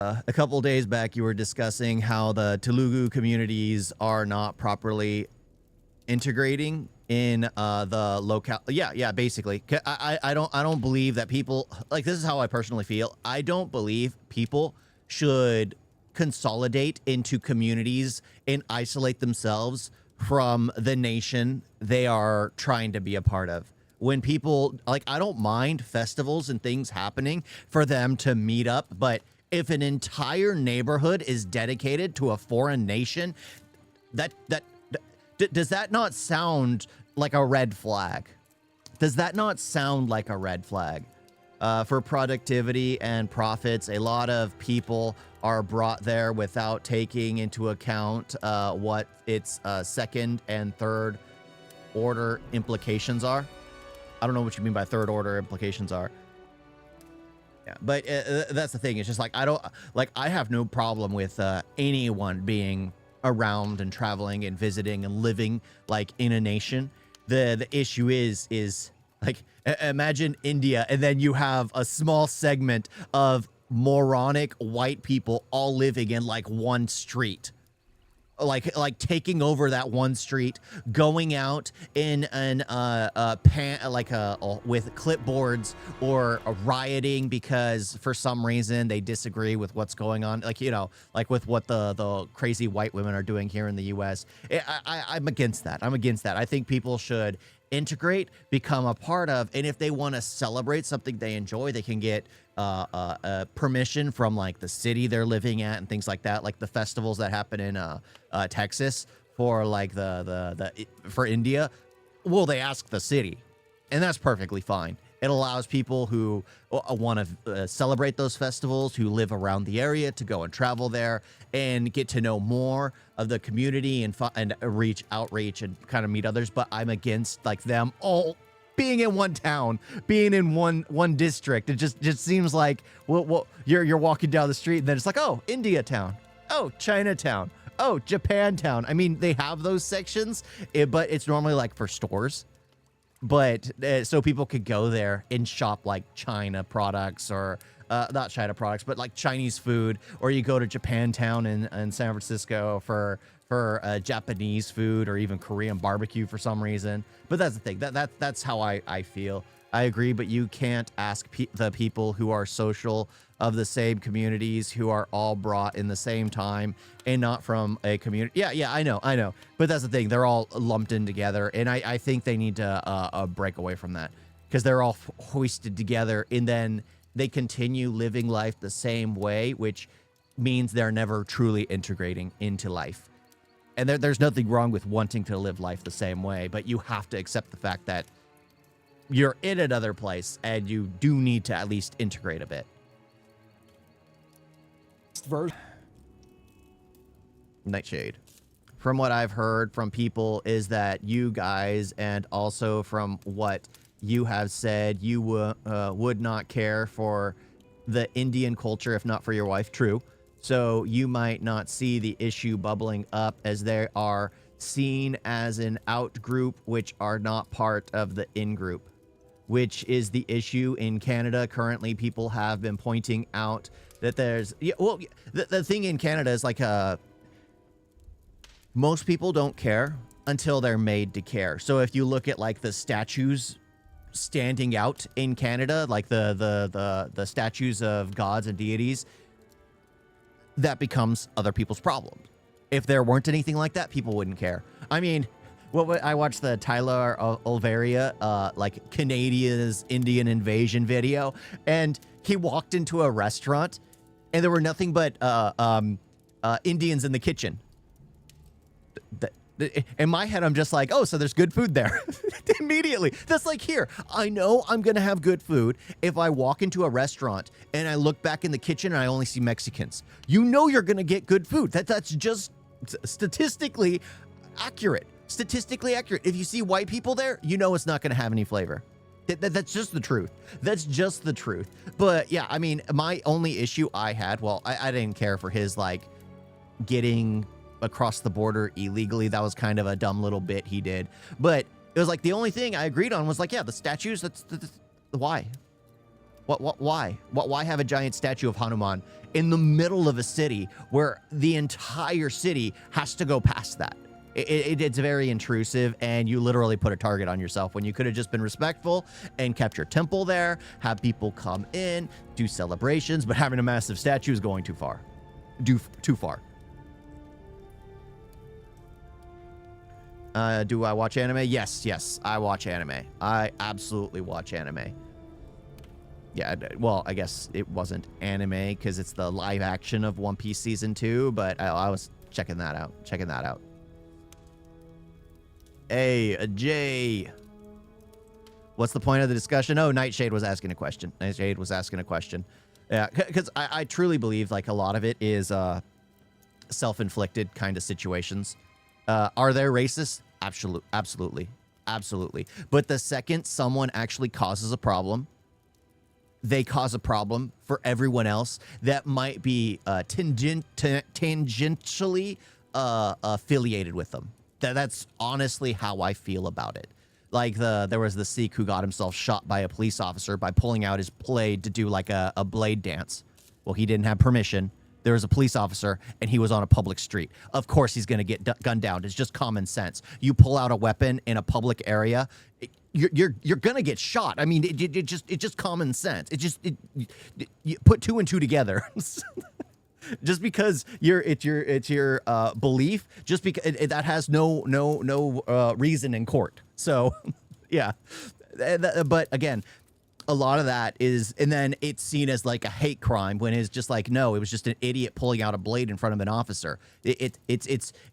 A couple days back, you were discussing how the Telugu communities are not properly integrating in the locale. Yeah, basically. I don't believe that people like this is how I personally feel. I don't believe people should consolidate into communities and isolate themselves from the nation they are trying to be a part of. When people like, I don't mind festivals and things happening for them to meet up, but if an entire neighborhood is dedicated to a foreign nation, that does that not sound like a red flag? Does that not sound like a red flag? For productivity and profits, a lot of people are brought there without taking into account what its second and third order implications are. I don't know what you mean by third order implications are. Yeah, but that's the thing. It's just like I have no problem with anyone being around and traveling and visiting and living like in a nation. The issue is like imagine India, and then you have a small segment of moronic white people all living in like one street. Like taking over that one street, going out in an with clipboards or rioting because for some reason they disagree with what's going on, like, you know, like with what the crazy white women are doing here in the US. I'm against that. I think people should integrate, become a part of, and if they want to celebrate something they enjoy, they can get permission from like the city they're living at and things like that, like the festivals that happen in Texas for like for India. Well, they ask the city, and that's perfectly fine. It allows people who want to celebrate those festivals, who live around the area, to go and travel there and get to know more of the community and outreach and kind of meet others. But I'm against like them all being in one town, being in one district. It just seems like you're walking down the street and then it's like, oh, India town, oh, Chinatown, oh, Japan town. I mean, they have those sections, but it's normally like for stores. But so people could go there and shop like China products or not China products, but like Chinese food, or you go to Japantown in San Francisco for Japanese food or even Korean barbecue for some reason. But that's the thing. That's how I feel. I agree, but you can't ask the people who are social of the same communities, who are all brought in the same time and not from a community. Yeah, I know. But that's the thing. They're all lumped in together, and I think they need to break away from that, because they're all hoisted together, and then they continue living life the same way, which means they're never truly integrating into life. And there's nothing wrong with wanting to live life the same way, but you have to accept the fact that you're in another place and you do need to at least integrate a bit. Nightshade. From what I've heard from people is that you guys, and also from what you have said, you would not care for the Indian culture if not for your wife. True. So you might not see the issue bubbling up, as they are seen as an out group which are not part of the in group, which is the issue in Canada. Currently, people have been pointing out that there's... Yeah, well, the thing in Canada is like... most people don't care until they're made to care. So if you look at like the statues standing out in Canada, like the statues of gods and deities, that becomes other people's problems. If there weren't anything like that, people wouldn't care. I mean... Well, I watched the Tyler Olveria, like Canada's Indian invasion video, and he walked into a restaurant, and there were nothing but Indians in the kitchen. In my head, I'm just like, oh, so there's good food there. Immediately. That's like here. I know I'm going to have good food if I walk into a restaurant and I look back in the kitchen and I only see Mexicans. You know you're going to get good food. That's just statistically accurate. Statistically accurate. If you see white people there, you know it's not going to have any flavor. That's just the truth. That's just the truth. But yeah, I mean, my only issue I had, well, I didn't care for his like getting across the border illegally. That was kind of a dumb little bit he did. But it was like the only thing I agreed on was like, yeah, the statues, that's why. Why? Why have a giant statue of Hanuman in the middle of a city where the entire city has to go past that? It's very intrusive, and you literally put a target on yourself when you could have just been respectful and kept your temple there, have people come in, do celebrations, but having a massive statue is going too far. Too far. Do I watch anime? Yes, I watch anime. I absolutely watch anime. Yeah, well, I guess it wasn't anime because it's the live action of One Piece Season 2, but I was checking that out. Hey, Jay. What's the point of the discussion? Oh, Nightshade was asking a question. Yeah, because I truly believe like a lot of it is self-inflicted kind of situations. Are there racists? Absolutely. But the second someone actually causes a problem, they cause a problem for everyone else that might be tangentially affiliated with them. That's honestly how I feel about it. Like there was the Sikh who got himself shot by a police officer by pulling out his blade to do like a blade dance. Well, he didn't have permission. There was a police officer, and he was on a public street. Of course, he's going to get gunned down. It's just common sense. You pull out a weapon in a public area, you're going to get shot. I mean, it's just common sense. You put two and two together. Just because it's your belief, just because that has no reason in court. So, yeah. But again, a lot of that is, and then it's seen as like a hate crime when it's just like, no, it was just an idiot pulling out a blade in front of an officer. It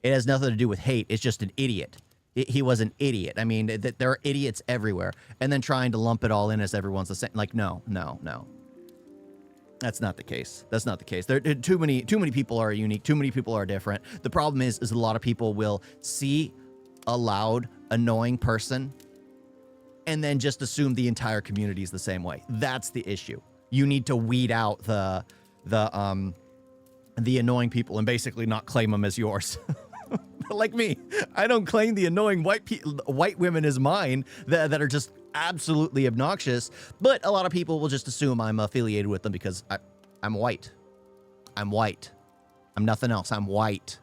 has nothing to do with hate. It's just an idiot. He was an idiot. I mean, there are idiots everywhere, and then trying to lump it all in as everyone's the same. Like, no. That's not the case. There too many people are unique. Too many people are different. The problem is a lot of people will see a loud, annoying person and then just assume the entire community is the same way. That's the issue. You need to weed out the annoying people and basically not claim them as yours. Like me, I don't claim the annoying white women as mine that are just absolutely obnoxious, but a lot of people will just assume I'm affiliated with them because I'm white. I'm nothing else. I'm white.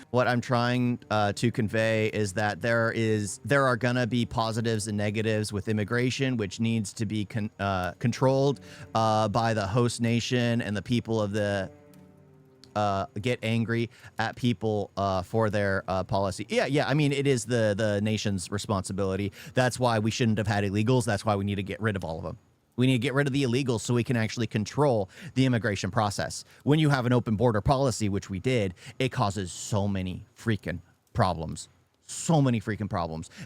What I'm trying to convey is that there are gonna be positives and negatives with immigration, which needs to be controlled by the host nation, and the people of the get angry at people for their policy. Yeah. I mean, it is the nation's responsibility. That's why we shouldn't have had illegals. That's why we need to get rid of all of them. We need to get rid of the illegals so we can actually control the immigration process. When you have an open border policy, which we did, it causes so many freaking problems.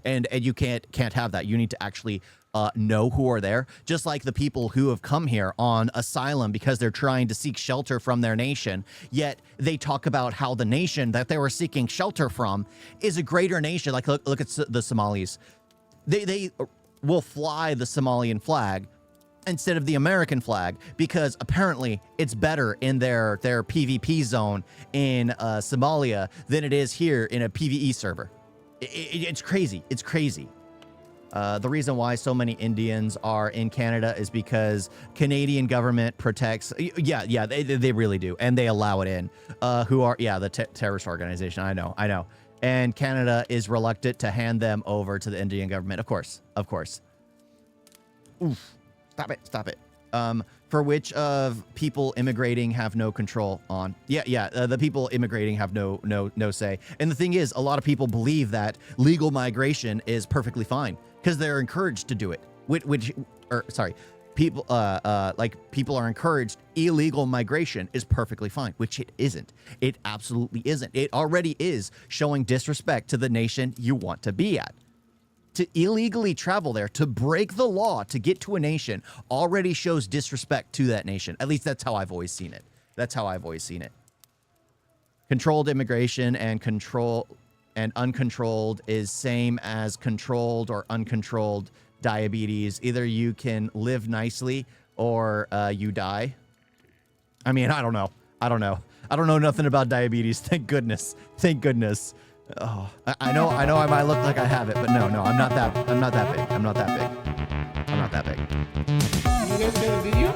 And you can't have that. You need to actually know who are there. Just like the people who have come here on asylum because they're trying to seek shelter from their nation, yet they talk about how the nation that they were seeking shelter from is a greater nation. Like look at the Somalis. They will fly the Somalian flag instead of the American flag because apparently it's better in their PvP zone in Somalia than it is here in a PvE server. It's crazy. The reason why so many Indians are in Canada is because Canadian government protects. Yeah, they really do, and they allow it in. The terrorist organization. I know. And Canada is reluctant to hand them over to the Indian government. Of course. Oof. Stop it. For which of people immigrating have no control on. The people immigrating have no say. And the thing is, a lot of people believe that legal migration is perfectly fine because they're encouraged to do it. People are encouraged. Illegal migration is perfectly fine, which it isn't. It absolutely isn't. It already is showing disrespect to the nation you want to be at. To illegally travel there, to break the law, to get to a nation already shows disrespect to that nation. At least that's how I've always seen it. Controlled immigration and uncontrolled is same as controlled or uncontrolled diabetes. Either you can live nicely or you die. I mean, I don't know. I don't know nothing about diabetes. Thank goodness. Oh, I know I might look like I have it, but no, I'm not that big. I'm not that big. You guys got a video?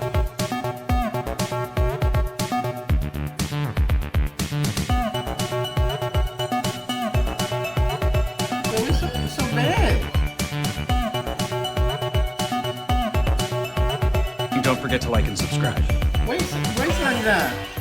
That was so bad. And don't forget to like and subscribe. Wait on that.